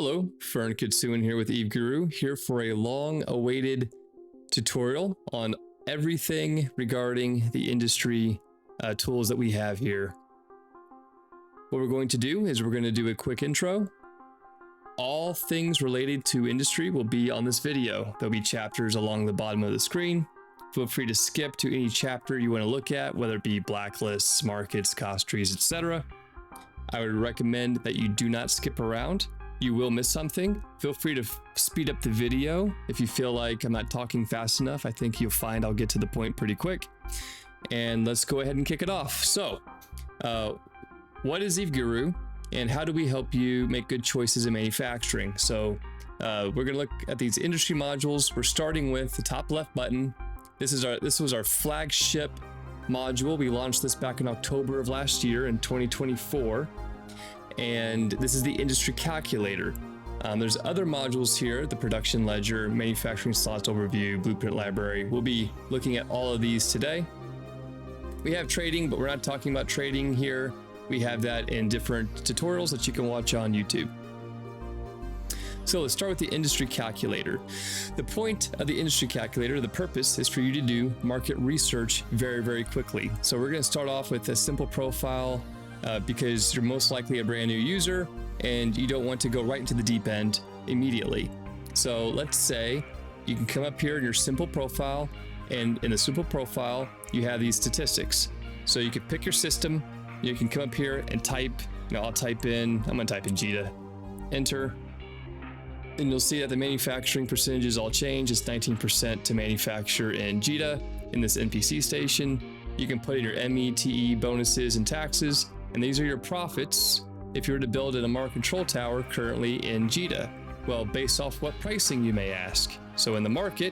Hello, Fern Kitsuin here with Eve Guru, here for a long-awaited tutorial on everything regarding the industry tools that we have here. What we're going to do is we're going to do a quick intro. All things related to industry will be on this video. There'll be chapters along the bottom of the screen. Feel free to skip to any chapter you want to look at, whether it be blacklists, markets, cost trees, etc. I would recommend that you do not skip around. You will miss something. Feel free to speed up the video if you feel like I'm not talking fast enough. I think you'll find I'll get to the point pretty quick. And let's go ahead and kick it off. So, what is Eve Guru and how do we help you make good choices in manufacturing? So, we're going to look at these industry modules. We're starting with the top left button. This was our flagship module. We launched this back in October of last year in 2024. And this is the industry calculator. There's other modules here, the production ledger, manufacturing slots overview, blueprint library. We'll be looking at all of these today. We have trading, but we're not talking about trading here. We have that in different tutorials that you can watch on YouTube. So let's start with the industry calculator. The point of the industry calculator, the purpose is for you to do market research very, very quickly. So we're going to start off with a simple profile because you're most likely a brand new user and you don't want to go right into the deep end immediately. So let's say you can come up here in your simple profile, and in the simple profile, you have these statistics. So you can pick your system, you can come up here and type, I'm gonna type in JITA, enter, and you'll see that the manufacturing percentages all change. It's 19% to manufacture in JITA in this NPC station. You can put in your METE bonuses and taxes, and these are your profits if you were to build a market control tower currently in JITA. Well, based off what pricing, you may ask. So in the market,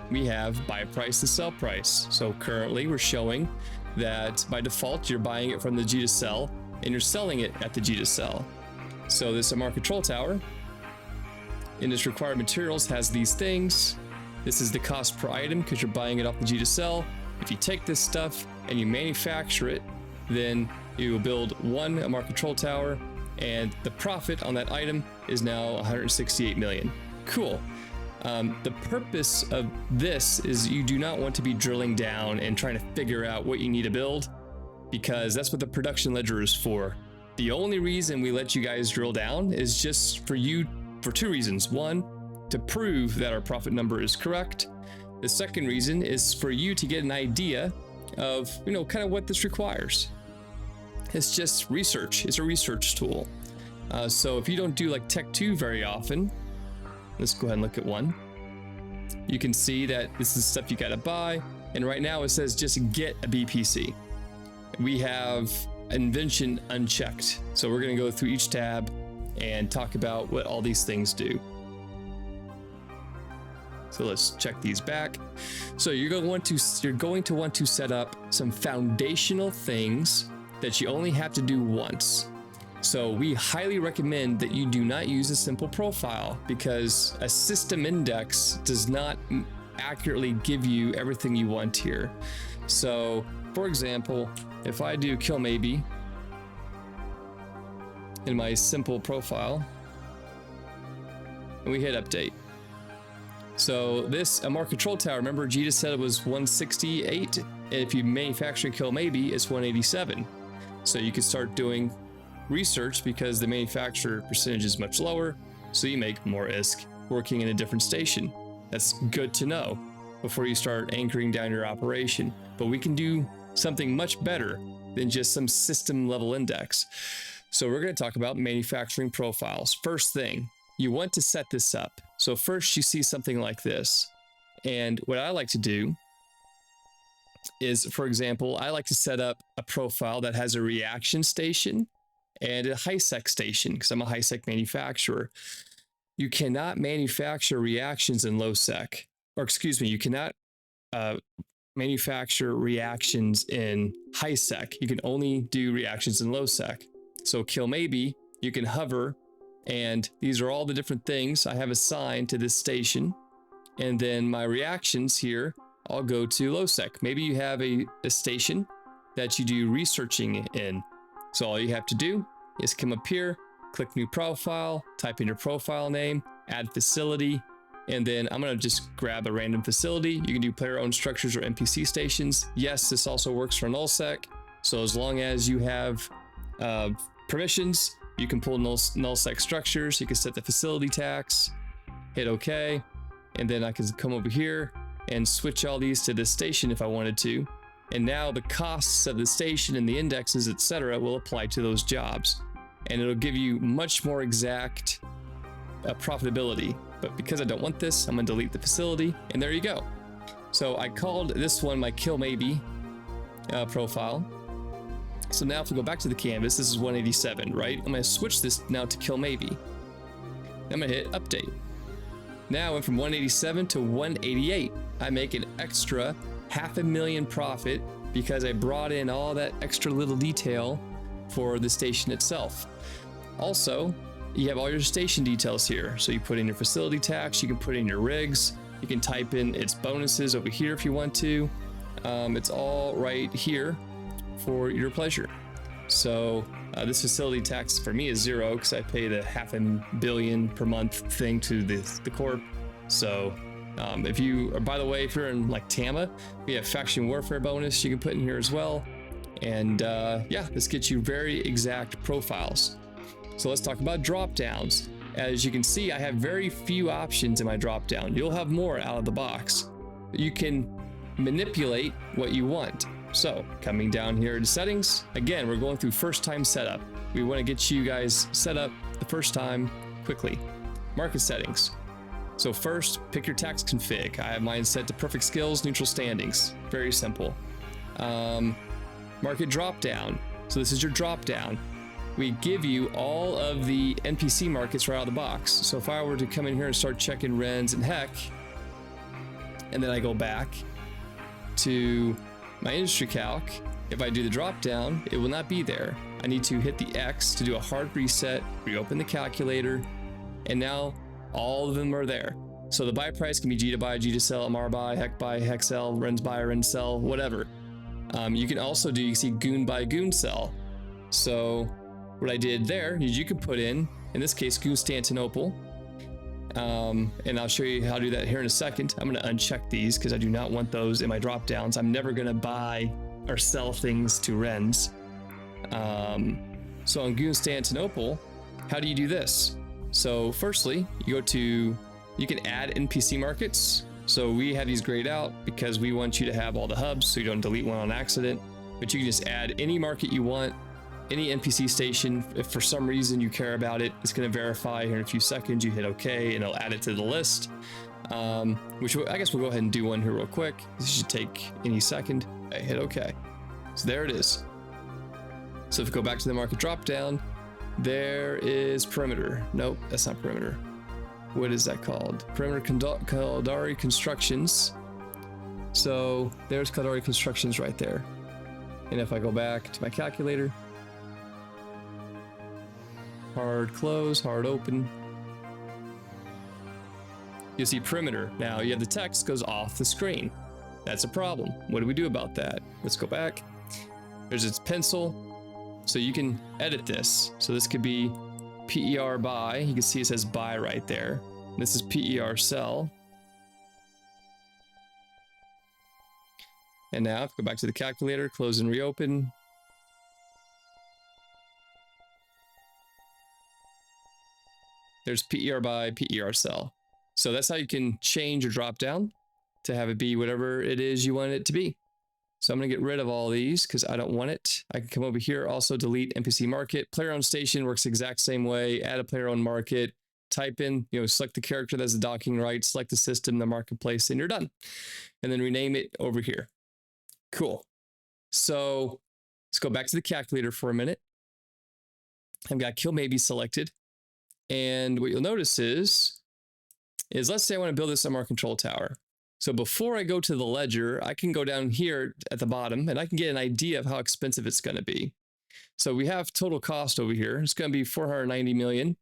we have buy price and sell price. So currently we're showing that by default, you're buying it from the JITA sell and you're selling it at the JITA sell. So this market control tower, in its required materials, has these things. This is the cost per item because you're buying it off the JITA sell. If you take this stuff and you manufacture it, then you will build a market control tower, and the profit on that item is now 168 million. Cool. The purpose of this is you do not want to be drilling down and trying to figure out what you need to build, because that's what the production ledger is for. The only reason we let you guys drill down is just for two reasons. One, to prove that our profit number is correct. The second reason is for you to get an idea of, kind of what this requires. It's just research. It's a research tool. So if you don't do like Tech 2 very often, let's go ahead and look at one. You can see that this is stuff you got to buy. And right now it says just get a BPC. We have invention unchecked. So we're going to go through each tab and talk about what all these things do. So let's check these back. So you're going to want to set up some foundational things that you only have to do once. So we highly recommend that you do not use a simple profile, because a system index does not accurately give you everything you want here. So for example, if I do kill maybe in my simple profile and we hit update. So a market control tower, remember JITA said it was 168, and if you manufacture kill maybe, it's 187. So you can start doing research because the manufacturer percentage is much lower, so you make more ISK working in a different station. That's good to know before you start anchoring down your operation. But we can do something much better than just some system level index. So we're going to talk about manufacturing profiles. First thing, you want to set this up. So first you see something like this. And what I like to do is, for example, I like to set up a profile that has a reaction station and a high-sec station, because I'm a high-sec manufacturer. You cannot manufacture reactions in low-sec, or excuse me, you cannot manufacture reactions in high-sec. You can only do reactions in low-sec. So kill maybe, you can hover, and these are all the different things I have assigned to this station. And then my reactions here, I'll go to low sec. Maybe you have a station that you do researching in. So all you have to do is come up here click new profile, type in your profile name, add facility, and then I'm going to just grab a random facility. You can do player-owned structures or NPC stations. Yes, this also works for nullsec. So as long as you have permissions, you can pull nullsec structures. You can set the facility tax, hit OK, and then I can come over here and switch all these to this station if I wanted to. And now the costs of the station and the indexes, etc., will apply to those jobs. And it'll give you much more exact profitability. But because I don't want this, I'm going to delete the facility. And there you go. So I called this one my Kill Maybe profile. So now if we go back to the canvas, this is 187, right? I'm going to switch this now to Kill Maybe. I'm going to hit update. Now I went from 187 to 188. I make an extra $500,000 profit because I brought in all that extra little detail for the station itself. Also, you have all your station details here. So you put in your facility tax, you can put in your rigs, you can type in its bonuses over here if you want to. It's all right here for your pleasure. So this facility tax for me is 0 because I pay the $500 million per month thing to the corp. So if you, or by the way, if you're in like Tama, we have faction warfare bonus you can put in here as well. And yeah, this gets you very exact profiles. So let's talk about drop downs. As you can see, I have very few options in my drop down. You'll have more out of the box. You can manipulate what you want. So coming down here to settings, again, we're going through first time setup. We want to get you guys set up the first time quickly. Market settings. So first, pick your tax config. I have mine set to perfect skills, neutral standings. Very simple. Market drop down. So this is your drop down. We give you all of the NPC markets right out of the box. So if I were to come in here and start checking Rens and Heck, and then I go back to my industry calc, if I do the drop down, it will not be there. I need to hit the X to do a hard reset, reopen the calculator, and now all of them are there. So the buy price can be G to buy, G to sell, MR buy, hex sell, Rens buy, Rens sell, whatever. You can also do, you can see goon buy, goon sell. So what I did there is you could put in this case, Constantinople. And I'll show you how to do that here in a second. I'm going to uncheck these because I do not want those in my drop downs. I'm never going to buy or sell things to Rens. So on Constantinople, how do you do this? So firstly, you can add NPC markets. So we have these grayed out because we want you to have all the hubs so you don't delete one on accident. But you can just add any market you want, any NPC station. If for some reason you care about it, it's going to verify here in a few seconds. You hit OK and it'll add it to the list. Which I guess we'll go ahead and do one here real quick. This should take any second. I hit OK. So there it is. So if we go back to the market drop down, there is perimeter. Nope, that's not perimeter. What is that called? Perimeter Caldari Constructions. So there's Caldari Constructions right there. And if I go back to my calculator, hard close, hard open, you see perimeter. Now you have the text goes off the screen. That's a problem. What do we do about that? Let's go back. There's its pencil. So you can edit this. So this could be PER buy. You can see it says buy right there. This is PER sell. And now if we go back to the calculator, close and reopen. There's PER buy, PER sell. So that's how you can change your drop down to have it be whatever it is you want it to be. So I'm going to get rid of all these because I don't want it. I can come over here, also delete NPC market. Player-owned station works the exact same way. Add a player-owned market, type in, select the character that's the docking right, select the system, the marketplace, and you're done. And then rename it over here. Cool. So let's go back to the calculator for a minute. I've got Kill Maybe selected. And what you'll notice is let's say I want to build this MR control tower. So before I go to the ledger, I can go down here at the bottom and I can get an idea of how expensive it's going to be. So we have total cost over here. It's going to be $490 million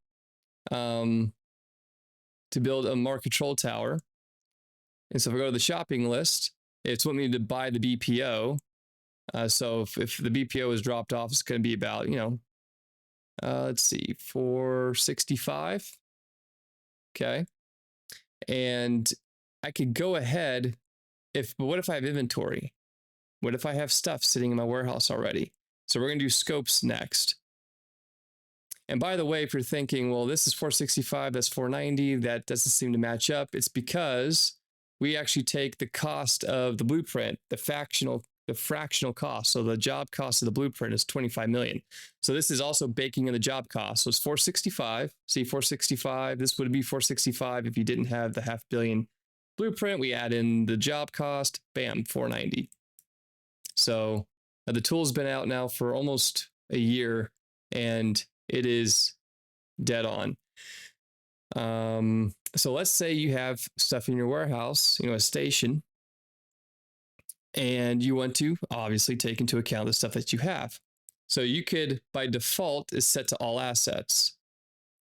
to build a MR control tower. And so if I go to the shopping list, it's wanting me to buy the BPO. So if the BPO is dropped off, it's going to be about, Let's see, 465. Okay. And I could go ahead but what if I have inventory? What if I have stuff sitting in my warehouse already? So we're going to do scopes next. And by the way, if you're thinking, well, this is 465, that's 490, that doesn't seem to match up, it's because we actually take the cost of the blueprint, the fractional cost. So the job cost of the blueprint is 25 million. So this is also baking in the job cost. So it's 465. See, 465. This would be 465 if you didn't have the $500 million blueprint. We add in the job cost, bam, 490. So the tool's been out now for almost a year, and it is dead on. So let's say you have stuff in your warehouse, a station, and you want to obviously take into account the stuff that you have. So you could, by default, is set to all assets.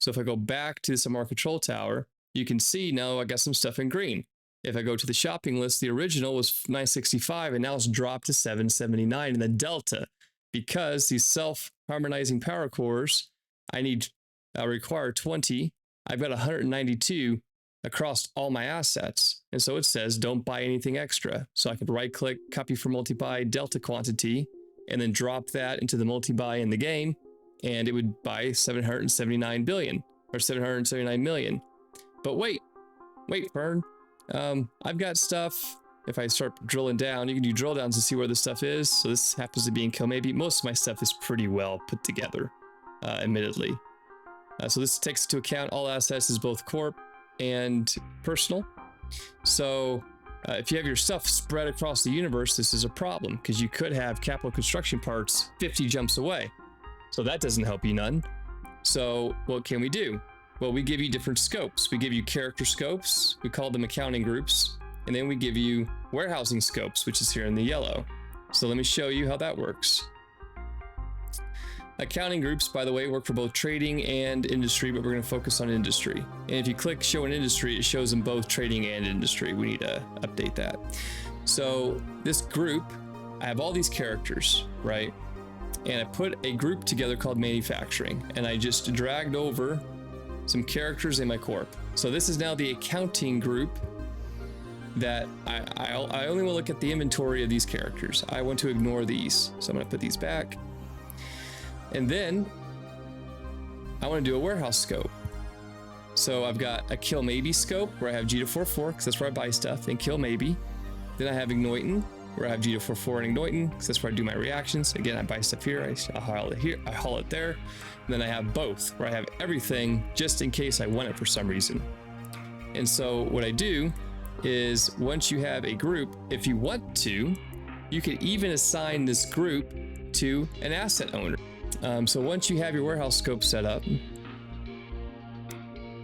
So if I go back to the remote control tower, you can see now I got some stuff in green. If I go to the shopping list, the original was 965 and now it's dropped to 779 in the delta, because these self-harmonizing power cores, I require 20. I've got 192 across all my assets. And so it says, don't buy anything extra. So I could right click, copy for multi-buy delta quantity, and then drop that into the multi-buy in the game. And it would buy 779 billion or 779 million. But wait, Fern, I've got stuff. If I start drilling down, you can do drill downs to see where the stuff is. So this happens to be in Kill Maybe. Most of my stuff is pretty well put together, admittedly. So this takes into account all assets as both corp and personal. So if you have your stuff spread across the universe, this is a problem, because you could have capital construction parts 50 jumps away. So that doesn't help you none. So what can we do? Well, we give you different scopes. We give you character scopes. We call them accounting groups. And then we give you warehousing scopes, which is here in the yellow. So let me show you how that works. Accounting groups, by the way, work for both trading and industry, but we're going to focus on industry. And if you click show in industry, it shows them both trading and industry. We need to update that. So this group, I have all these characters, right? And I put a group together called manufacturing, and I just dragged over some characters in my corp. So this is now the accounting group that I only will look at the inventory of these characters. I want to ignore these. So I'm going to put these back. And then I want to do a warehouse scope. So I've got a Kill Maybe scope where I have G244 because that's where I buy stuff, and Kill Maybe. Then I have Igniting where I have G244 and Igniting because that's where I do my reactions. Again, I buy stuff here, I haul it here, I haul it there. And then I have both where I have everything just in case I want it for some reason. And so what I do is, once you have a group, if you want to, you can even assign this group to an asset owner. So once you have your warehouse scope set up,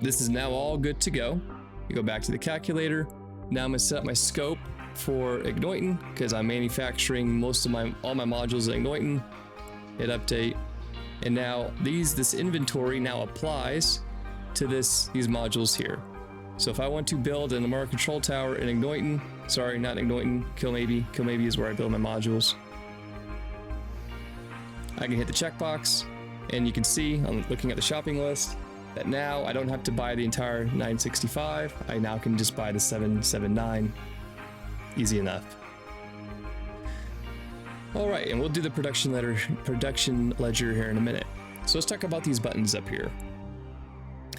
this is now all good to go. You go back to the calculator. Now I'm gonna set up my scope for Igniting because I'm manufacturing all my modules at Igniting. Hit update, and now this inventory now applies to these modules here. So if I want to build an remote control tower in Igniting, sorry, not Igniting, Kill Maybe. Kill Maybe is where I build my modules. I can hit the checkbox, and you can see, I'm looking at the shopping list, that now I don't have to buy the entire 965. I now can just buy the 779. Easy enough. All right, and we'll do the production ledger here in a minute. So let's talk about these buttons up here.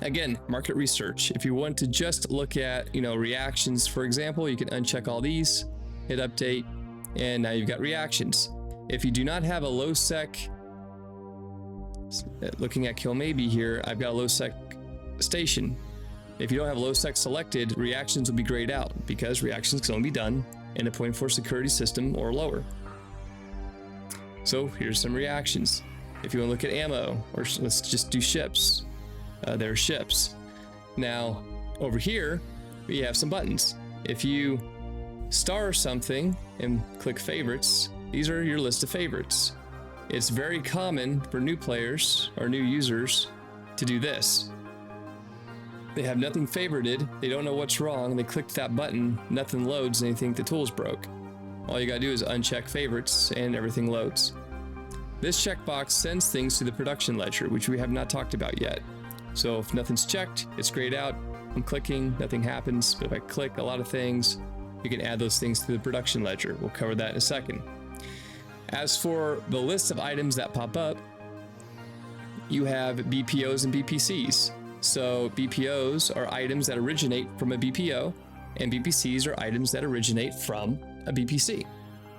Again, market research. If you want to just look at, reactions, for example, you can uncheck all these, hit update, and now you've got reactions. If you do not have a low sec, looking at Kill Maybe here, I've got a low sec station. If you don't have low sec selected, reactions will be grayed out because reactions can only be done in a 0.4 security system or lower. So here's some reactions. If you want to look at ammo, or let's just do ships, there are ships. Now over here, we have some buttons. If you star something and click favorites, these are your list of favorites. It's very common for new players or new users to do this. They have nothing favorited, they don't know what's wrong, they click that button, nothing loads, and they think the tool's broke. All you gotta do is uncheck favorites and everything loads. This checkbox sends things to the production ledger, which we have not talked about yet. So if nothing's checked, it's grayed out. I'm clicking, nothing happens. But if I click a lot of things, you can add those things to the production ledger. We'll cover that in a second. As for the list of items that pop up, you have BPOs and BPCs. So BPOs are items that originate from a BPO, and BPCs are items that originate from a BPC.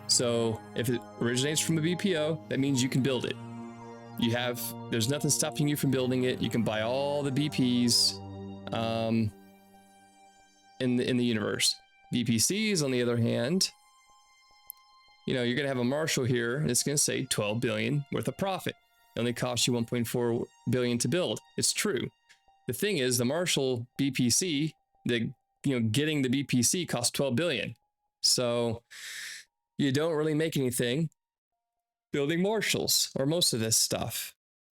So if it originates from a BPO, that means you can build it. There's nothing stopping you from building it. You can buy all the BPs in the universe. BPCs, on the other hand, you're gonna have a Marshall here, and it's gonna say 12 billion worth of profit. It only costs you 1.4 billion to build. It's true. The thing is, the Marshall BPC, getting the BPC costs 12 billion. So you don't really make anything building Marshalls or most of this stuff.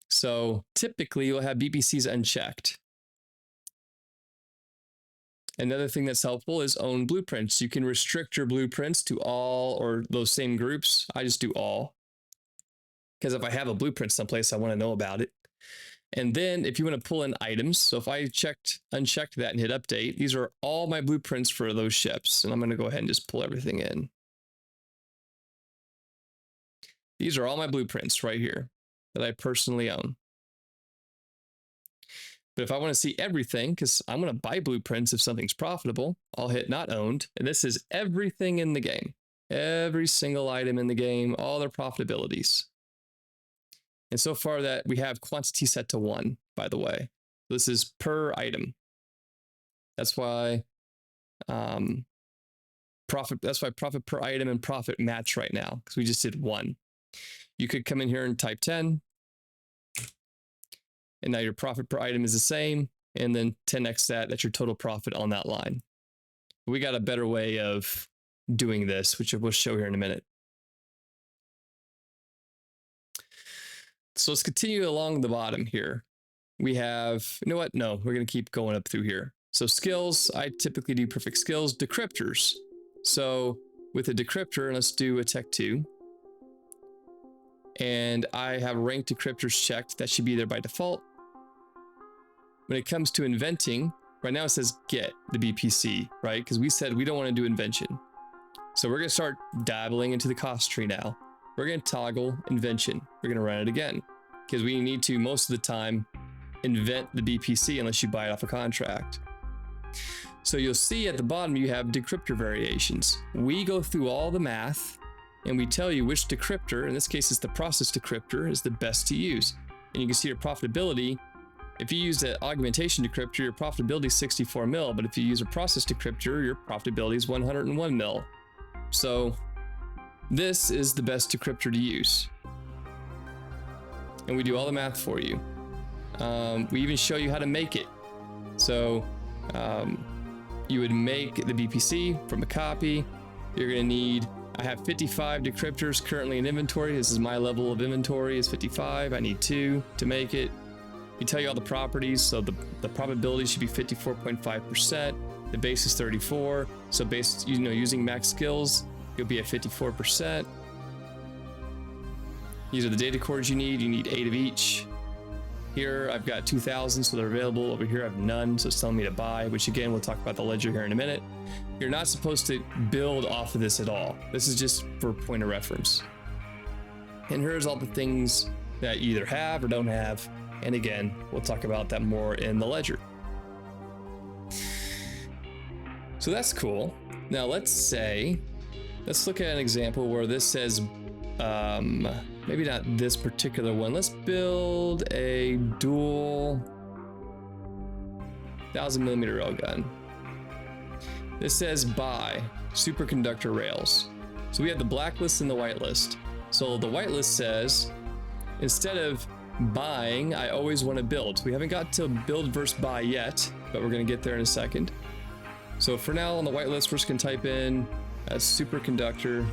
So typically you'll have BPCs unchecked. Another thing that's helpful is own blueprints. You can restrict your blueprints to all or those same groups. I just do all, because if I have a blueprint someplace, I want to know about it. And then if you want to pull in items, so if I unchecked that and hit update, these are all my blueprints for those ships. And I'm going to go ahead and just pull everything in. These are all my blueprints right here that I personally own. But if I want to see everything, because I'm going to buy blueprints if something's profitable, I'll hit not owned. And this is everything in the game. Every single item in the game, all their profitabilities. And so far that we have quantity set to 1, by the way. This is per item. That's why profit per item and profit match right now, because we just did 1. You could come in here and type 10. And now your profit per item is the same. And then 10x that's your total profit on that line. We got a better way of doing this, which we'll show here in a minute. So let's continue along the bottom here. We have, you know what? No, we're going to keep going up through here. So skills, I typically do perfect skills. Decryptors. So with a decryptor, let's do a tech 2. And I have ranked decryptors checked. That should be there by default. When it comes to inventing, right now it says get the BPC, right? Because we said we don't want to do invention. So we're going to start dabbling into the cost tree now. We're going to toggle invention. We're going to run it again because we need to, most of the time, invent the BPC unless you buy it off a contract. So you'll see at the bottom you have decryptor variations. We go through all the math and we tell you which decryptor, in this case it's the process decryptor, is the best to use. And you can see your profitability. If you use an augmentation decryptor, your profitability is 64 mil, but if you use a process decryptor, your profitability is 101 mil. So this is the best decryptor to use. And we do all the math for you. We even show you how to make it. So you would make the BPC from a copy. You're going to need, I have 55 decryptors currently in inventory. This is my level of inventory is 55. I need 2 to make it. We tell you all the properties. So the probability should be 54.5%. The base is 34. So based, using max skills, you'll be at 54%. These are the data cores you need. You need 8 of each. Here I've got 2,000, so they're available. Over here I have none, so it's telling me to buy, which again, we'll talk about the ledger here in a minute. You're not supposed to build off of this at all. This is just for point of reference. And here's all the things that you either have or don't have. And again, we'll talk about that more in the ledger. So that's cool. Now let's look at an example where this says, maybe not this particular one. Let's build a dual 1000mm railgun. This says buy superconductor rails. So we have the blacklist and the whitelist. So the whitelist says, instead of buying, I always want to build. We haven't got to build versus buy yet, but we're going to get there in a second. So for now on the whitelist, we're just going to type in a superconductor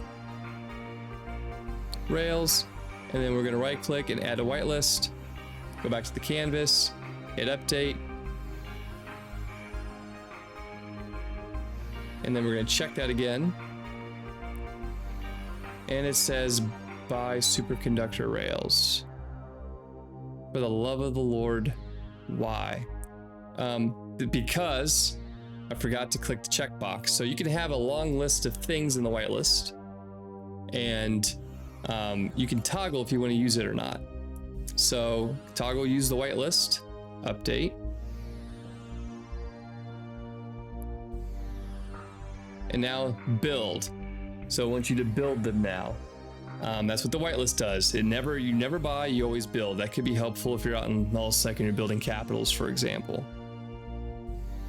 rails, and then we're going to right click and add a whitelist, go back to the canvas, hit update, and then we're going to check that again, and it says buy superconductor rails. For the love of the Lord, why? Because I forgot to click the checkbox. So you can have a long list of things in the whitelist, and you can toggle if you want to use it or not. So toggle use the whitelist, update. And now build. So I want you to build them now. That's what the whitelist does. You never buy, you always build. That could be helpful if you're out in nullsec and you're building capitals, for example.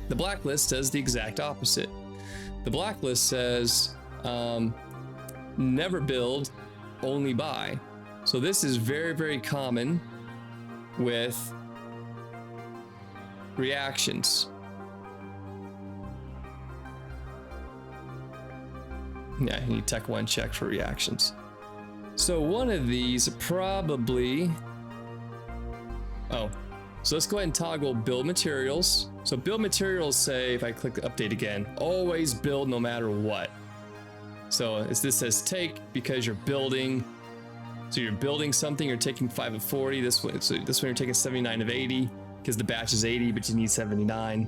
The blacklist does the exact opposite. The blacklist says never build, only buy. So this is very, very common with reactions. Yeah, you need tech 1 check for reactions. So one of these probably, so let's go ahead and toggle build materials. So build materials say, if I click update again, always build no matter what. So this says take because you're building. So you're building something, you're taking 5 of 40. This one you're taking 79 of 80 because the batch is 80, but you need 79.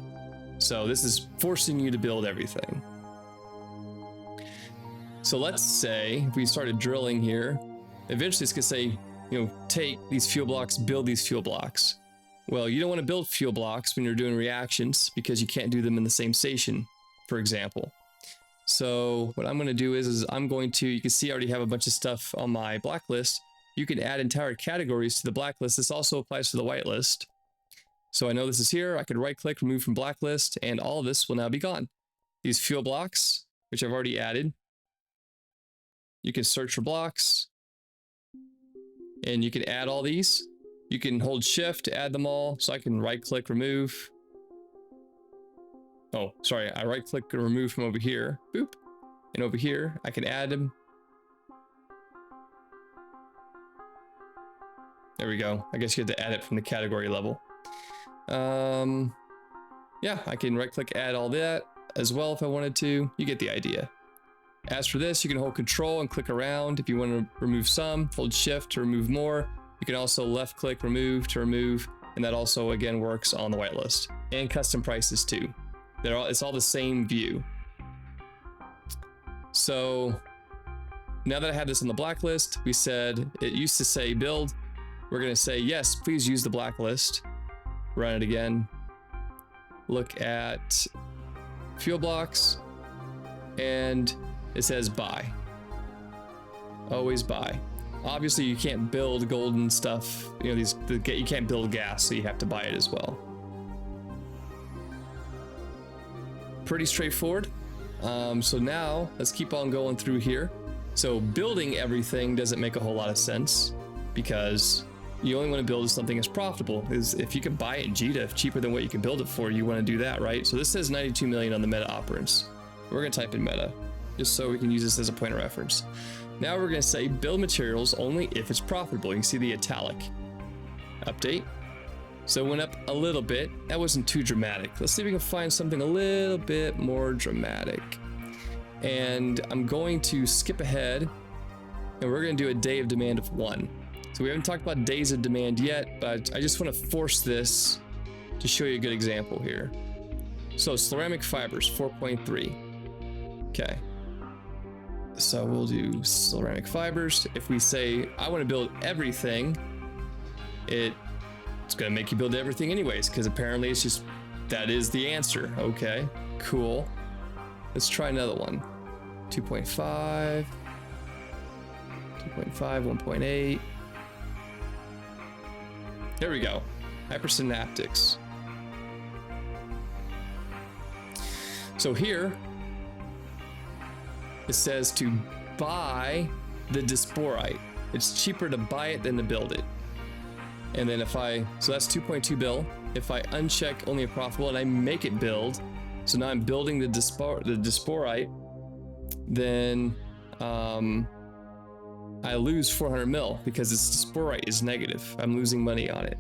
So this is forcing you to build everything. So let's say if we started drilling here, eventually it's gonna say, take these fuel blocks, build these fuel blocks. Well, you don't want to build fuel blocks when you're doing reactions because you can't do them in the same station, for example. So what I'm going to do is I'm going to, you can see I already have a bunch of stuff on my blacklist. You can add entire categories to the blacklist. This also applies to the whitelist. So I know this is here. I could right click, remove from blacklist, and all of this will now be gone. These fuel blocks, which I've already added. You can search for blocks and you can add all these. You can hold shift to add them all. So I can right click, remove. Oh, sorry. I right click and remove from over here. Boop. And over here, I can add them. There we go. I guess you had to add it from the category level. Yeah, I can right click, add all that as well if I wanted to. You get the idea. As for this, you can hold control and click around. If you want to remove some, hold shift to remove more. You can also left click, remove to remove. And that also, again, works on the whitelist. And custom prices too. It's all the same view. So now that I have this on the blacklist, we said it used to say build. We're going to say, yes, please use the blacklist. Run it again. Look at fuel blocks. And it says buy. Always buy. Obviously, you can't build golden stuff. You can't build gas, so you have to buy it as well. Pretty straightforward. So now let's keep on going through here. So building everything doesn't make a whole lot of sense because you only want to build something that's profitable. If you can buy it in GDA cheaper than what you can build it for, you want to do that, right? So this says 92 million on the meta operants. We're going to type in meta just so we can use this as a point of reference. Now we're going to say build materials only if it's profitable. You can see the italic. Update. So it went up a little bit. That wasn't too dramatic. Let's see if we can find something a little bit more dramatic. And I'm going to skip ahead and we're going to do a day of demand of 1. So we haven't talked about days of demand yet, but I just want to force this to show you a good example here. So ceramic fibers, 4.3. Okay. So we'll do ceramic fibers. If we say, I want to build everything, it's going to make you build everything anyways, because apparently it's just, that is the answer. Okay, cool. Let's try another one. 2.5, 1.8. There we go. Hypersynaptics. So here, it says to buy the disporite. It's cheaper to buy it than to build it. And then so that's 2.2 bill. If I uncheck only a profitable and I make it build, so now I'm building the disporite, then I lose 400 mil because this disporite is negative. I'm losing money on it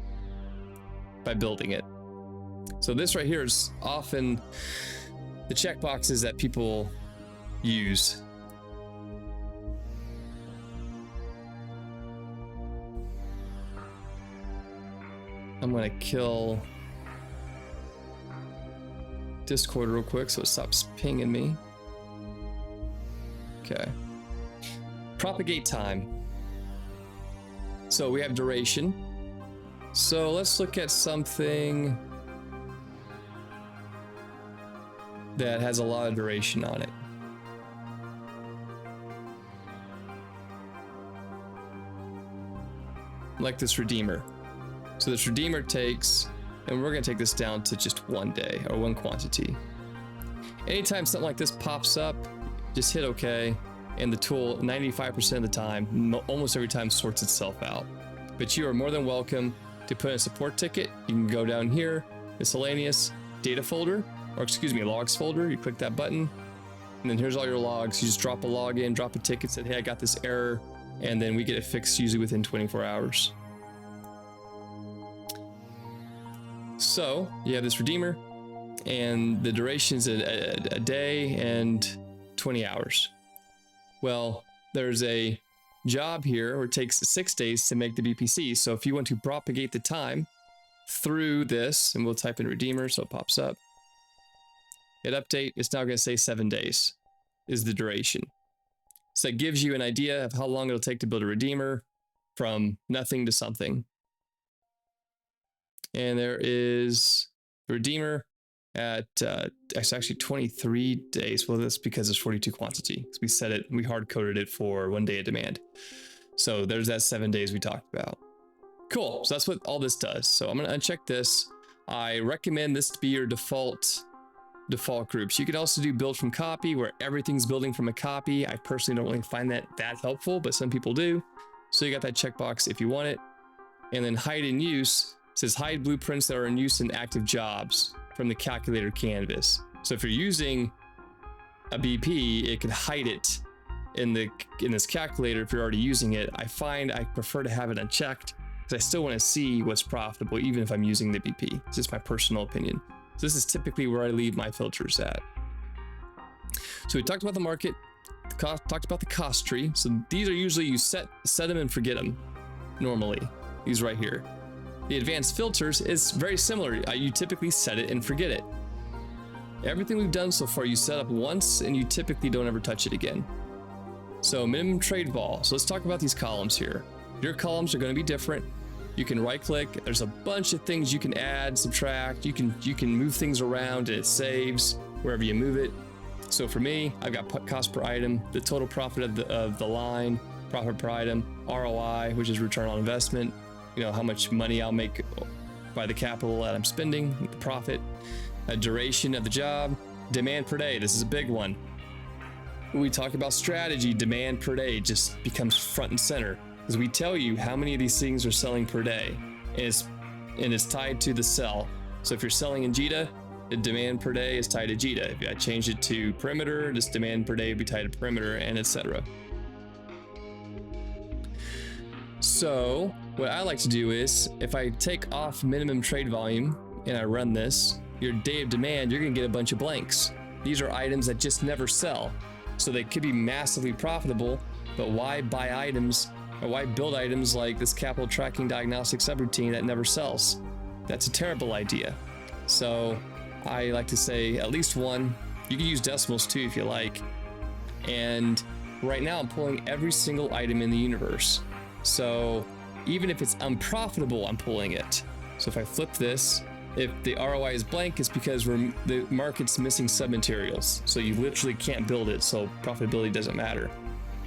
by building it. So this right here is often the checkboxes that people use. I'm gonna kill Discord real quick so it stops pinging me. Okay. Propagate time. So we have duration. So let's look at something that has a lot of duration on it. Like this Redeemer. So this Redeemer takes, and we're gonna take this down to just 1 day or 1 quantity. Anytime something like this pops up, just hit OK, and the tool 95% of the time, almost every time, sorts itself out. But you are more than welcome to put in a support ticket. You can go down here, miscellaneous, data folder, or excuse me, logs folder. You click that button, and then here's all your logs. You just drop a log in, drop a ticket, said, hey, I got this error, and then we get it fixed usually within 24 hours. So you have this Redeemer, and the duration is a day and 20 hours. Well, there's a job here where it takes 6 days to make the BPC. So if you want to propagate the time through this, and we'll type in Redeemer so it pops up, hit update, it's now going to say 7 days is the duration. So that gives you an idea of how long it'll take to build a Redeemer from nothing to something. And there is the Redeemer at it's actually 23 days. Well, that's because it's 42 quantity. We set it, we hard coded it for 1 day of demand. So there's that 7 days we talked about. Cool. So that's what all this does. So I'm going to uncheck this. I recommend this to be your default groups. You could also do build from copy, where everything's building from a copy. I personally don't really find that helpful, but some people do. So you got that checkbox if you want it. And then hide in use says hide blueprints that are in use in active jobs from the calculator canvas. So if you're using a BP, it could hide it in this calculator if you're already using it. I find I prefer to have it unchecked because I still want to see what's profitable even if I'm using the BP. It's just my personal opinion. So this is typically where I leave my filters at. So we talked about the market, talked about the cost tree. So these are usually you set them and forget them normally. These right here. The advanced filters is very similar. You typically set it and forget it. Everything we've done so far, you set up once and you typically don't ever touch it again. So minimum trade vol. So let's talk about these columns here. Your columns are going to be different. You can right click. There's a bunch of things you can add, subtract. You can move things around and it saves wherever you move it. So for me, I've got cost per item, the total profit of the line, profit per item, ROI, which is return on investment. You know, how much money I'll make by the capital that I'm spending, the profit, a duration of the job, demand per day. This is a big one. When we talk about strategy, demand per day just becomes front and center because we tell you how many of these things are selling per day, and it's tied to the sell. So if you're selling in JITA, the demand per day is tied to JITA. If I change it to perimeter, this demand per day would be tied to perimeter, and etc. So what I like to do is if I take off minimum trade volume and I run this, your day of demand, you're gonna get a bunch of blanks. These are items that just never sell. So they could be massively profitable, but why buy items or why build items like this capital tracking diagnostic subroutine that never sells? That's a terrible idea. So I like to say at least one. You can use decimals too if you like. And right now I'm pulling every single item in the universe. So even if it's unprofitable, I'm pulling it. So if I flip this, if the ROI is blank, it's because the market's missing submaterials. So you literally can't build it, so profitability doesn't matter.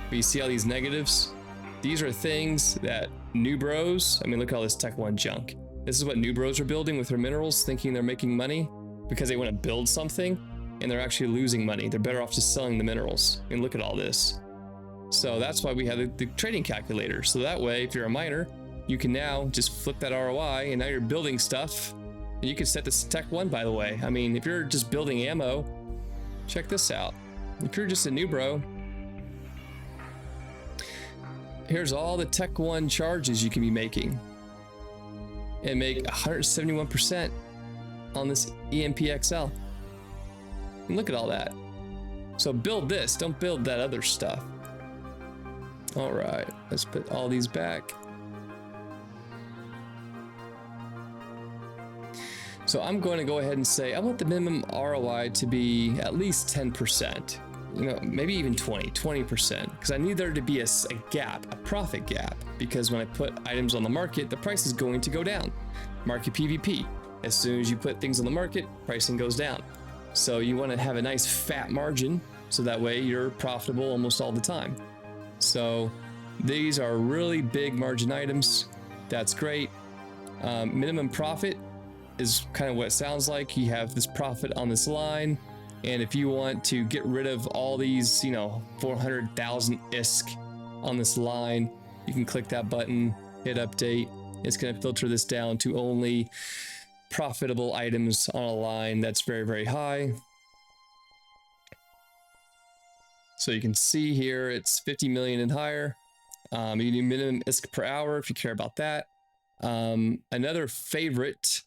But you see all these negatives? These are things that new bros, I mean, look at all this Tech 1 junk. This is what new bros are building with their minerals, thinking they're making money because they want to build something, and they're actually losing money. They're better off just selling the minerals. I mean, look at all this. So that's why we have the trading calculator. So that way, if you're a miner, you can now just flip that ROI, and now you're building stuff. And you can set this Tech 1, by the way. I mean, if you're just building ammo, check this out. If you're just a new bro, here's all the Tech 1 charges you can be making. And make 171% on this EMPXL. And look at all that. So build this, don't build that other stuff. All right, let's put all these back. So I'm going to go ahead and say I want the minimum ROI to be at least 10%, maybe even 20%, because I need there to be a gap, a profit gap, because when I put items on the market, the price is going to go down. Market PVP. As soon as you put things on the market, pricing goes down. So you want to have a nice fat margin, so that way you're profitable almost all the time. So these are really big margin items. That's great. Minimum profit is kind of what it sounds like. You have this profit on this line, and if you want to get rid of all these 400,000 ISK on this line, you can click that button, hit update. It's going to filter this down to only profitable items on a line that's very, very high. So you can see here it's 50 million and higher. You do minimum ISK per hour if you care about that. Another favorite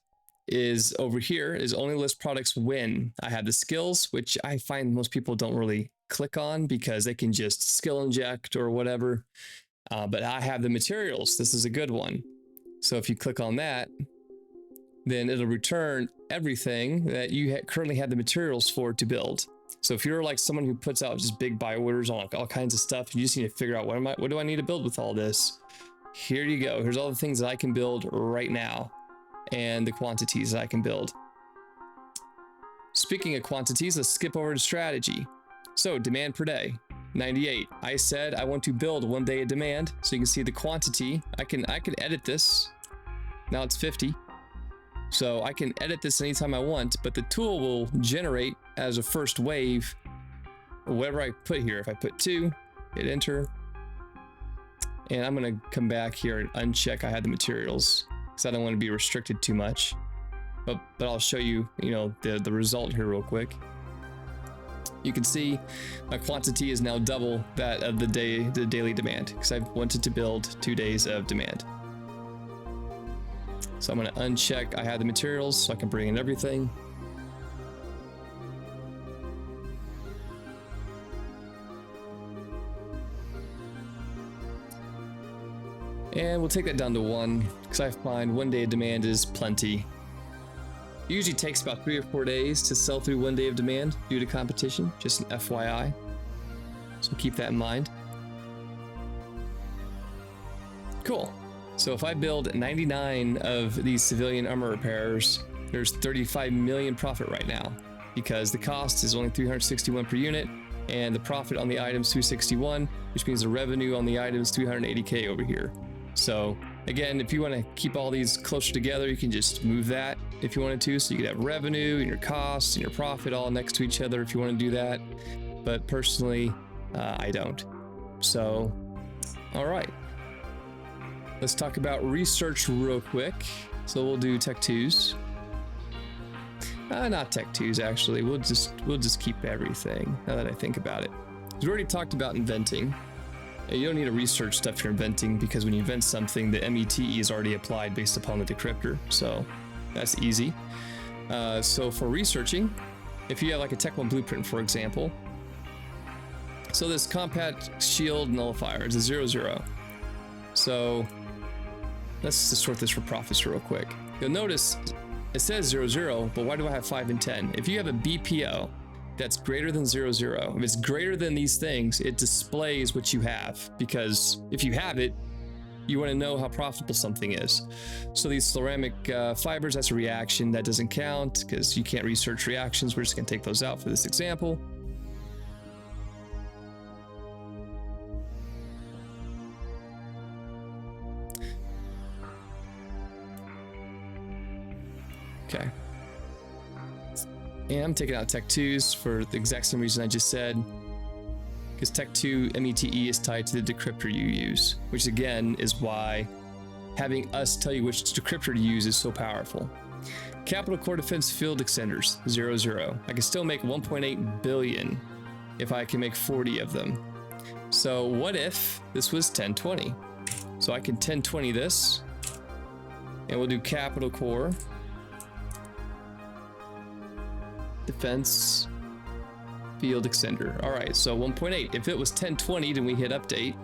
is over here is only list products when I have the skills, which I find most people don't really click on because they can just skill inject or whatever. But I have the materials. This is a good one. So if you click on that, then it'll return everything that you currently have the materials for to build. So if you're like someone who puts out just big buy orders on like all kinds of stuff, you just need to figure out what do I need to build with all this? Here you go. Here's all the things that I can build right now and the quantities that I can build. Speaking of quantities, let's skip over to strategy. So demand per day, 98. I said I want to build 1 day of demand, so you can see the quantity. I can edit this. Now it's 50. So I can edit this anytime I want, but the tool will generate as a first wave whatever I put here. If I put 2, hit enter. And I'm going to come back here and uncheck I had the materials because I don't want to be restricted too much. But I'll show you, the result here real quick. You can see my quantity is now double that of the daily demand because I wanted to build 2 days of demand. So I'm going to uncheck I have the materials so I can bring in everything. And we'll take that down to 1 because I find 1 day of demand is plenty. It usually takes about 3 or 4 days to sell through 1 day of demand due to competition, just an FYI. So keep that in mind. Cool. So if I build 99 of these civilian armor repairs, there's 35 million profit right now because the cost is only 361 per unit and the profit on the item is 261, which means the revenue on the item is 380K over here. So again, if you want to keep all these closer together, you can just move that if you wanted to. So you could have revenue and your costs and your profit all next to each other if you want to do that. But personally, I don't. So, all right. Let's talk about research real quick. So we'll do Tech 2s. Not Tech 2s actually. We'll just keep everything now that I think about it. We already talked about inventing. You don't need to research stuff you're inventing because when you invent something, the METE is already applied based upon the decryptor. So that's easy. So for researching, if you have like a Tech 1 blueprint, for example. So this compact shield nullifier is a 0/0. So let's just sort this for profits real quick. You'll notice it says 0/0, but why do I have 5 and 10? If you have a BPO that's greater than 0/0, if it's greater than these things, it displays what you have, because if you have it, you want to know how profitable something is. So these ceramic fibers, that's a reaction that doesn't count because you can't research reactions. We're just going to take those out for this example. Okay. And I'm taking out Tech 2s for the exact same reason I just said, because Tech 2 METE is tied to the decryptor you use, which again is why having us tell you which decryptor to use is so powerful. Capital Core Defense Field Extenders, 0/0. I can still make 1.8 billion if I can make 40 of them. So what if this was 1020? So I can 1020 this, and we'll do Capital Core Defense Field Extender. All right, so 1.8. If it was 1020, then we hit update.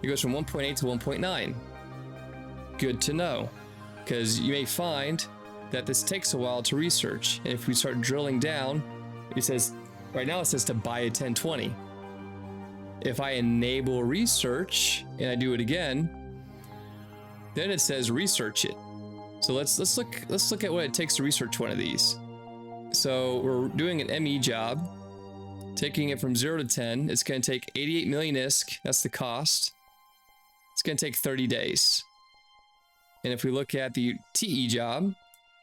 It goes from 1.8 to 1.9. Good to know, because you may find that this takes a while to research. And if we start drilling down, it says, right now it says to buy a 1020. If I enable research and I do it again, then it says research it. So let's look at what it takes to research one of these. So we're doing an ME job, taking it from 0 to 10. It's going to take 88 million ISK. That's the cost. It's going to take 30 days. And if we look at the TE job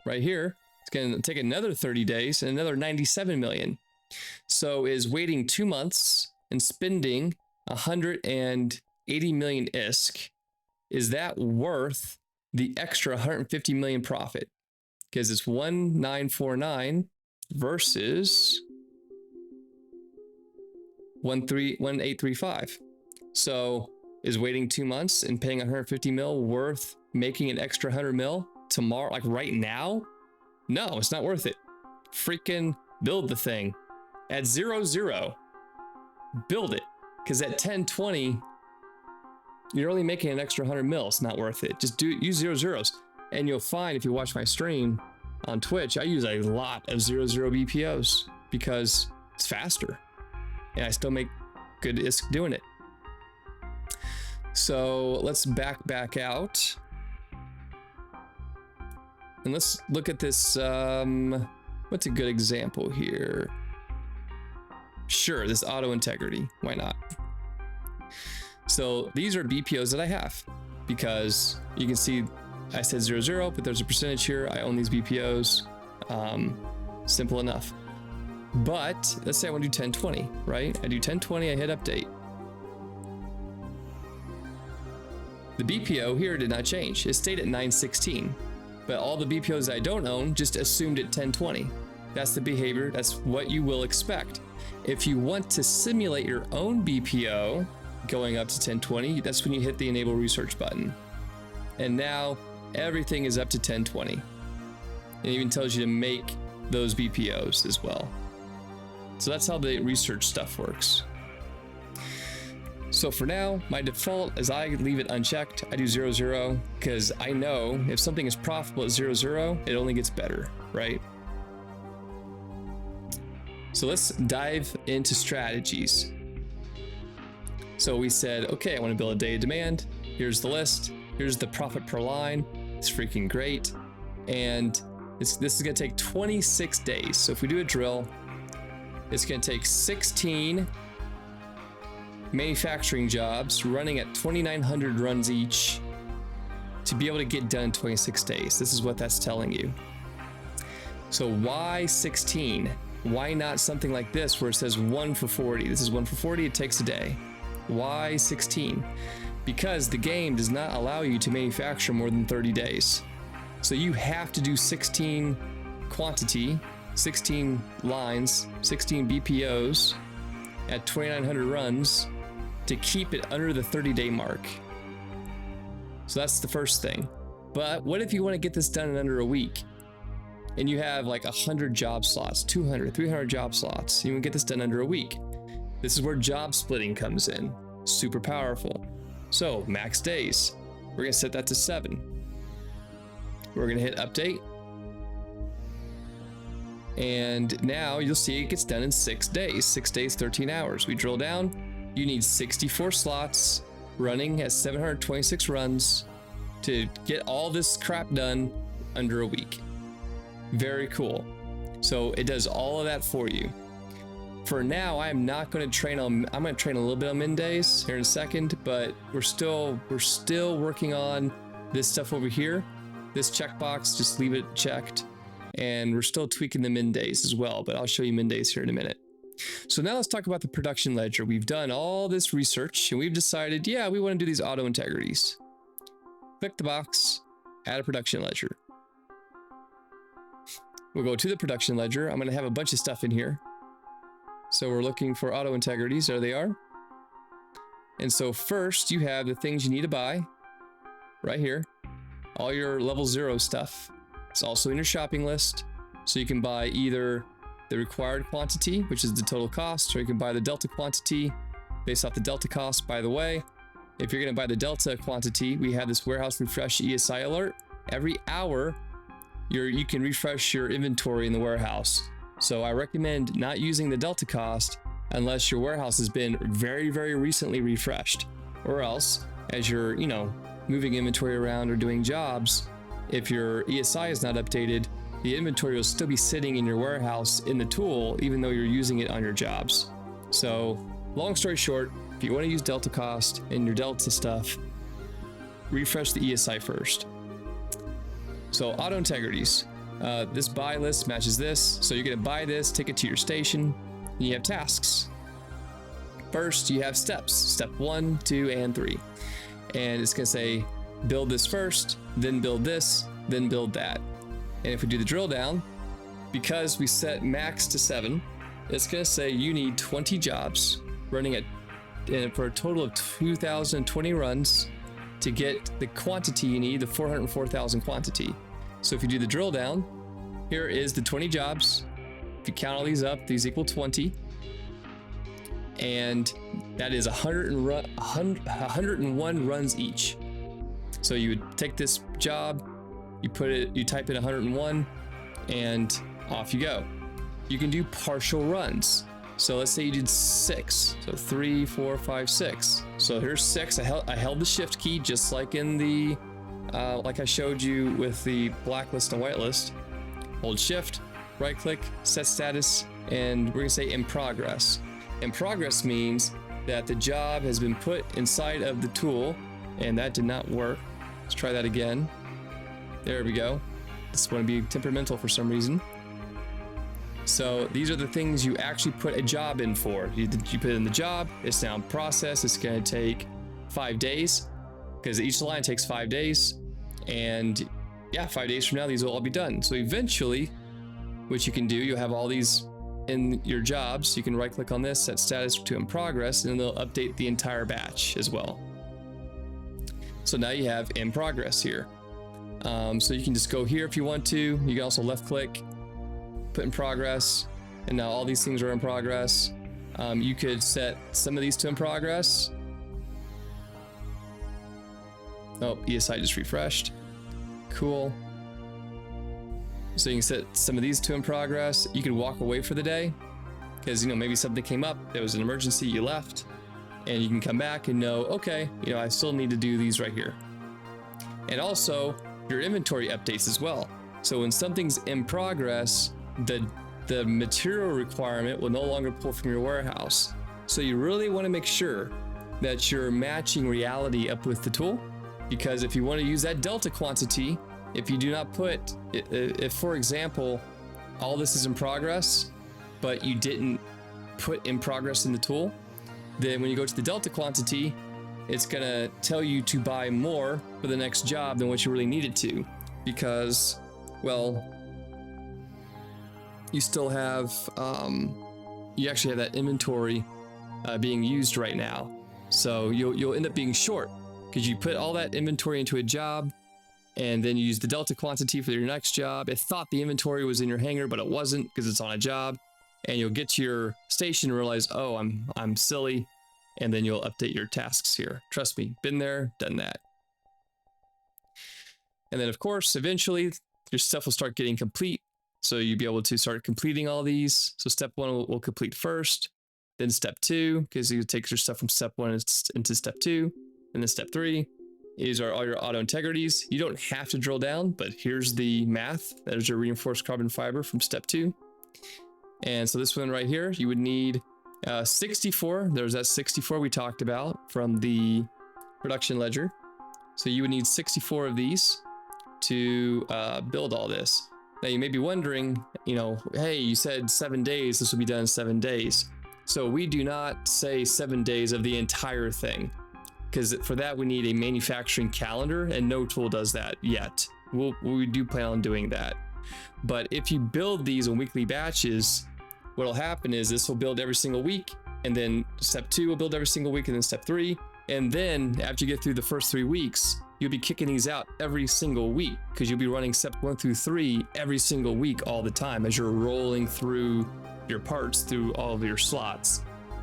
right here, it's going to take another 30 days and another 97 million. So is waiting 2 months and spending 180 million ISK, is that worth the extra 150 million profit? Because it's 1949 versus 1835. So is waiting 2 months and paying 150 mil worth making an extra 100 mil tomorrow, like right now? No, it's not worth it. Freaking build the thing at 0.0. Build it, because at 1020 you're only making an extra 100 mil. It's not worth it. Just use 0 zeros, and you'll find if you watch my stream on Twitch, I use a lot of 0.0 BPOs because it's faster, and I still make good ISK doing it. So let's back out, and let's look at this. What's a good example here? Sure, this auto integrity. Why not? So these are BPOs that I have, because you can see I said 0.0, but there's a percentage here. I own these BPOs. Simple enough. But let's say I want to do 1020, right? I do 1020, I hit update. The BPO here did not change. It stayed at 916, but all the BPOs I don't own just assumed at 1020. That's the behavior. That's what you will expect. If you want to simulate your own BPO going up to 1020, that's when you hit the enable research button. And now everything is up to 1020. It even tells you to make those BPOs as well. So that's how the research stuff works. So for now, my default is I leave it unchecked. I do 0.0 because I know if something is profitable at 0.0, it only gets better, right? So let's dive into strategies. So we said, okay, I want to build a day of demand. Here's the list. Here's the profit per line. It's freaking great. And this is going to take 26 days. So if we do a drill, it's going to take 16 manufacturing jobs running at 2,900 runs each to be able to get done in 26 days. This is what that's telling you. So why 16? Why not something like this where it says 1 for 40? This is 1 for 40, it takes a day. Why 16? Because the game does not allow you to manufacture more than 30 days. So you have to do 16 quantity, 16 lines, 16 BPOs at 2,900 runs to keep it under the 30-day mark. So that's the first thing. But what if you want to get this done in under a week? And you have like 100 job slots, 200, 300 job slots. You can get this done under a week. This is where job splitting comes in. Super powerful. So max days, we're gonna set that to 7. We're gonna hit update. And now you'll see it gets done in 6 days, 6 days, 13 hours. We drill down, you need 64 slots running at 726 runs to get all this crap done under a week. Very cool. So it does all of that for you. For now, I'm not going to train on, I'm going to train a little bit on min days here in a second, but we're still working on this stuff over here. This checkbox, just leave it checked. And we're still tweaking the min days as well, but I'll show you min days here in a minute. So now let's talk about the production ledger. We've done all this research and we've decided, yeah, we want to do these auto integrities. Click the box, add a production ledger. We'll go to the production ledger. I'm going to have a bunch of stuff in here. So we're looking for auto integrities. There they are. And so first you have the things you need to buy right here. All your level 0 stuff. It's also in your shopping list. So you can buy either the required quantity, which is the total cost, or you can buy the delta quantity based off the delta cost. By the way, if you're going to buy the delta quantity, we have this warehouse refresh ESI alert. Every hour, you can refresh your inventory in the warehouse. So I recommend not using the delta cost unless your warehouse has been very, very recently refreshed, or else as you're, moving inventory around or doing jobs, if your ESI is not updated, the inventory will still be sitting in your warehouse in the tool, even though you're using it on your jobs. So long story short, if you want to use delta cost in your delta stuff, refresh the ESI first. So auto integrities, this buy list matches this. So you're going to buy this, take it to your station, and you have tasks. First, you have steps, step 1, 2, and 3. And it's going to say, build this first, then build this, then build that. And if we do the drill down, because we set max to 7, it's going to say you need 20 jobs running for a total of 2,020 runs to get the quantity you need, the 404,000 quantity. So if you do the drill down, here is the 20 jobs. If you count all these up, these equal 20. And that is 101 runs each. So you would take this job, you type in 101, and off you go. You can do partial runs. So let's say you did 6. So 3, 4, 5, 6. So here's 6. I held the shift key just like in the, like I showed you with the blacklist and whitelist. Hold shift, right click, set status, and we're gonna say in progress. In progress means that the job has been put inside of the tool, and that did not work. Let's try that again. There we go. This want to be temperamental for some reason. So these are the things you actually put a job in for. You put in the job, it's now in process. It's going to take 5 days because each line takes 5 days. And yeah, 5 days from now, these will all be done. So eventually, what you can do, you'll have all these in your jobs. You can right click on this, set status to in progress, and they'll update the entire batch as well. So now you have in progress here. So you can just go here if you want to. You can also left click, put in progress, and now all these things are in progress. You could set some of these to in progress. Oh, ESI just refreshed. Cool. So you can set some of these to in progress. You could walk away for the day because, maybe something came up. There was an emergency, you left, and you can come back and know, okay, I still need to do these right here. And also your inventory updates as well. So when something's in progress, the material requirement will no longer pull from your warehouse. So you really want to make sure that you're matching reality up with the tool, because if you want to use that delta quantity, if you do not put, if for example, all this is in progress, but you didn't put in progress in the tool, then when you go to the delta quantity, it's gonna tell you to buy more for the next job than what you really needed to, because, well, you still have, you actually have that inventory being used right now. So you'll end up being short because you put all that inventory into a job, and then you use the delta quantity for your next job. It thought the inventory was in your hangar, but it wasn't because it's on a job. And you'll get to your station and realize, oh, I'm silly. And then you'll update your tasks here. Trust me, been there, done that. And then of course, eventually your stuff will start getting complete. So you'll be able to start completing all these. So step 1 will complete first, then step 2, because you take your stuff from step 1 into step 2, and then step 3. These are all your auto integrities. You don't have to drill down, but here's the math. There's your reinforced carbon fiber from step 2. And so this one right here, you would need 64. There's that 64 we talked about from the production ledger. So you would need 64 of these to build all this. Now you may be wondering, hey, you said 7 days, this will be done in 7 days. So we do not say 7 days of the entire thing, because for that we need a manufacturing calendar, and no tool does that yet. We do plan on doing that. But if you build these in weekly batches, what'll happen is this will build every single week, and then step 2 will build every single week, and then step 3. And then after you get through the first 3 weeks, you'll be kicking these out every single week, because you'll be running step 1 through 3 every single week all the time as you're rolling through your parts through all of your slots.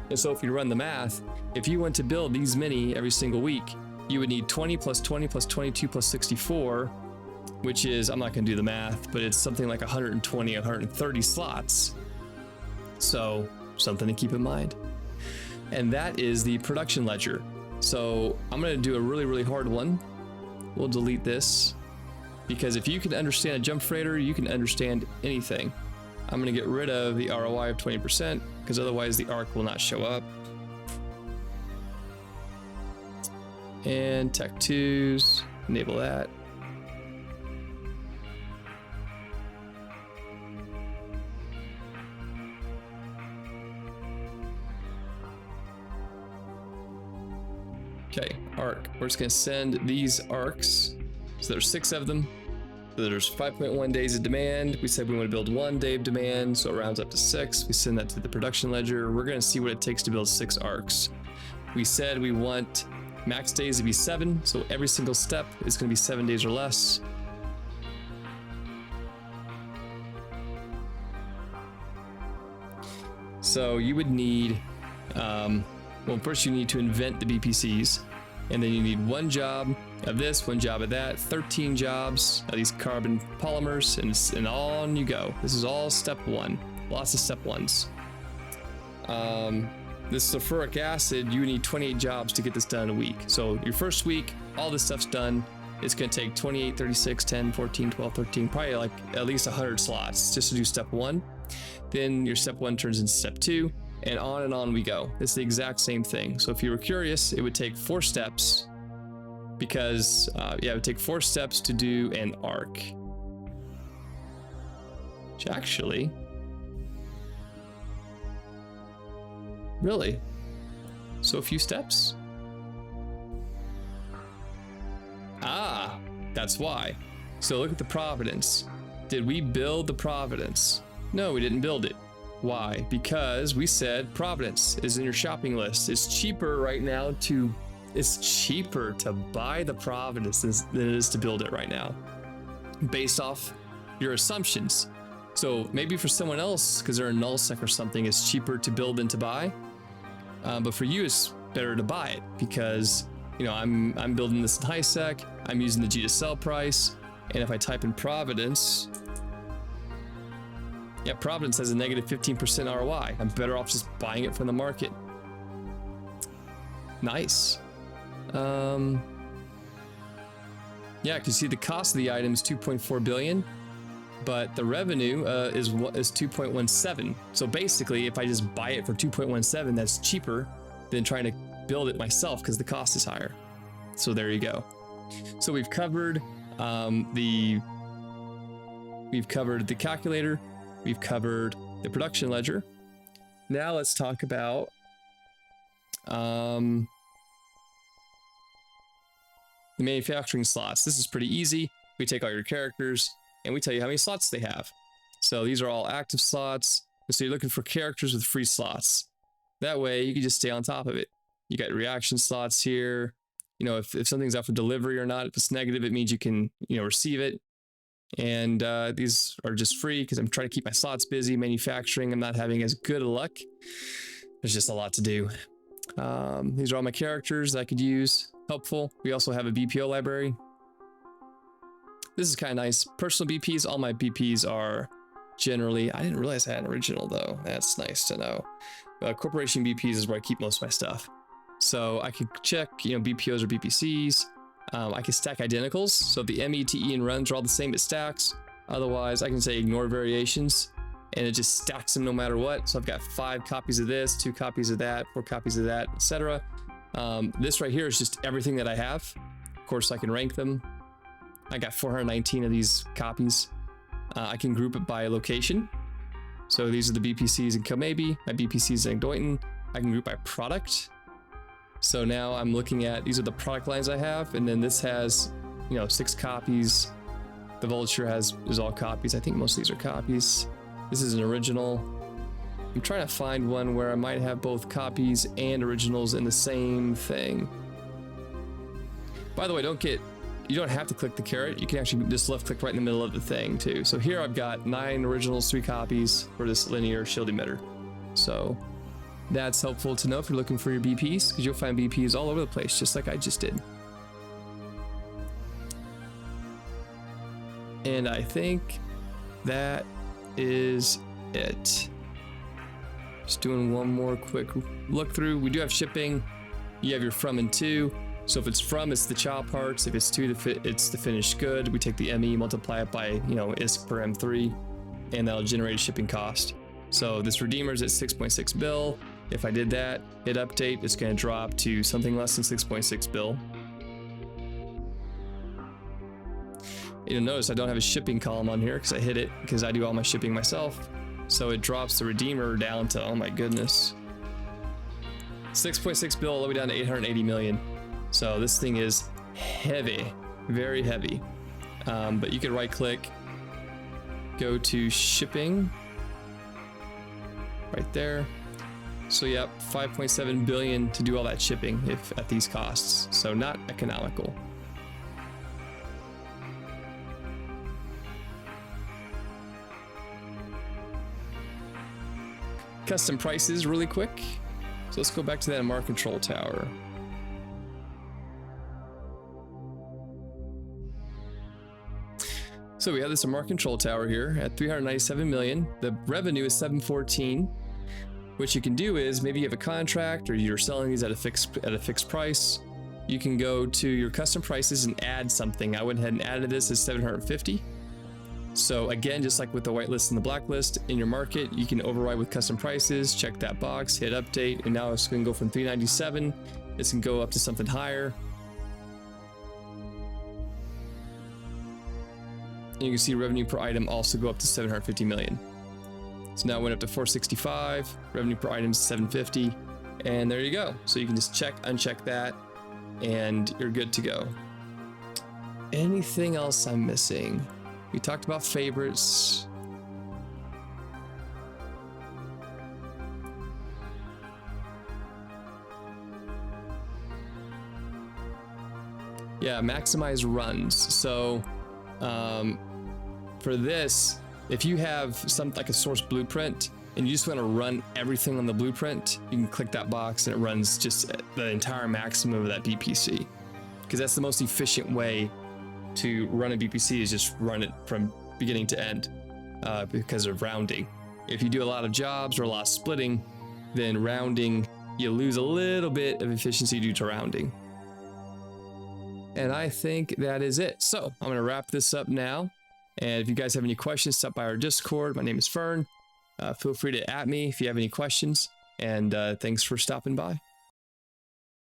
And so if you run the math, if you want to build these many every single week, you would need 20 plus 20 plus 22 plus 64 which is, I'm not going to do the math, but it's something like 120, 130 slots. So something to keep in mind. And that is the production ledger. So I'm going to do a really, really hard one. We'll delete this because if you can understand a jump freighter, you can understand anything. I'm going to get rid of the ROI of 20% because otherwise the ARC will not show up. And Tech 2s, enable that. Okay, ARC. We're just gonna send these ARCs. So there's 6 of them. So there's 5.1 days of demand. We said we want to build 1 day of demand, so it rounds up to 6. We send that to the production ledger. We're gonna see what it takes to build 6 ARCs. We said we want max days to be 7, so every single step is gonna be 7 days or less. So you would need, well, first you need to invent the BPCs, and then you need 1 job of this, 1 job of that, 13 jobs of these carbon polymers, and on you go. This is all step 1. Lots of step 1s. This sulfuric acid, you need 28 jobs to get this done in a week. So your first week, all this stuff's done. It's gonna take 28, 36, 10, 14, 12, 13, probably like at least 100 slots just to do step 1. Then your step 1 turns into step 2, and on we go. It's the exact same thing. So if you were curious, it would take 4 steps because, yeah, it would take 4 steps to do an ARC. Which actually, really? So a few steps? Ah, that's why. So look at the Providence. Did we build the Providence? No, we didn't build it. Why? Because we said Providence is in your shopping list. It's cheaper right now to buy the Providence than it is to build it right now, based off your assumptions. So maybe for someone else, because they're a nullsec or something, it's cheaper to build than to buy. But for you, it's better to buy it because, you know, I'm building this in high sec. I'm using the G to sell price, and if I type in Providence. Yeah, Providence has a negative 15% ROI. I'm better off just buying it from the market. Nice. Yeah, because you see the cost of the item is 2.4 billion, but the revenue is 2.17. So basically, if I just buy it for 2.17, that's cheaper than trying to build it myself because the cost is higher. So there you go. So we've covered the calculator. We've covered the production ledger. Now let's talk about the manufacturing slots. This is pretty easy. We take all your characters and we tell you how many slots they have. So these are all active slots. So you're looking for characters with free slots. That way you can just stay on top of it. You got reaction slots here. You know, if something's up for delivery or not, if it's negative, it means you can, you know, receive it. And these are just free because I'm trying to keep my slots busy. Manufacturing, I'm not having as good luck. There's just a lot to do. These are all my characters that I could use. Helpful. We also have a BPO library. This is kind of nice. Personal BPs, all my BPs are generally, I didn't realize I had an original though. That's nice to know. Corporation BPs is where I keep most of my stuff. So I could check, you know, BPOs or BPCs. I can stack identicals, so if the METE and runs are all the same, it stacks. Otherwise, I can say ignore variations, and it just stacks them no matter what. So I've got 5 copies of this, 2 copies of that, 4 copies of that, etc. This right here is just everything that I have. Of course, I can rank them. I got 419 of these copies. I can group it by location. So these are the BPCs in Komabi, my BPCs in Doyton. I can group by product. So now I'm looking at, these are the product lines I have, and then this has, you know, 6 copies. The Vulture is all copies. I think most of these are copies. This is an original. I'm trying to find one where I might have both copies and originals in the same thing. By the way, you don't have to click the caret. You can actually just left click right in the middle of the thing too. So here I've got 9 originals, 3 copies for this linear shield emitter. So that's helpful to know if you're looking for your BPs, because you'll find BPs all over the place, just like I just did. And I think that is it. Just doing one more quick look through. We do have shipping. You have your from and to. So if it's from, it's the child parts. If it's to, it's the finished good. We take the ME, multiply it by, ISK per M3, and that'll generate a shipping cost. So this redeemer's at 6.6 bill. If I did that, hit update, it's going to drop to something less than 6.6 bill. You'll notice I don't have a shipping column on here because I hit it because I do all my shipping myself. So it drops the redeemer down to, oh my goodness, 6.6 bill all the way down to 880 million. So this thing is heavy, very heavy. But you can right click, go to shipping right there. So yep, 5.7 billion to do all that shipping if at these costs. So not economical. Custom prices really quick. So let's go back to that MR control tower. So we have this MR control tower here at 397 million. The revenue is 714. What you can do is maybe you have a contract or you're selling these at a fixed price. You can go to your custom prices and add something. I went ahead and added this as 750. So again, just like with the whitelist and the blacklist, in your market, you can override with custom prices, check that box, hit update, and now it's going to go from 397. It's going to go up to something higher. And you can see revenue per item also go up to 750 million. So now it went up to 465, revenue per item is 750, and there you go. So you can just check, uncheck that, and you're good to go. Anything else I'm missing? We talked about favorites. Yeah, maximize runs. So for this, if you have something like a source blueprint and you just want to run everything on the blueprint, you can click that box and it runs just the entire maximum of that BPC, because that's the most efficient way to run a BPC, is just run it from beginning to end because of rounding. If you do a lot of jobs or a lot of splitting, then rounding, you lose a little bit of efficiency due to rounding. And I think that is it. So I'm going to wrap this up now. And if you guys have any questions, stop by our Discord. My name is Fern. Feel free to @ me if you have any questions. And thanks for stopping by.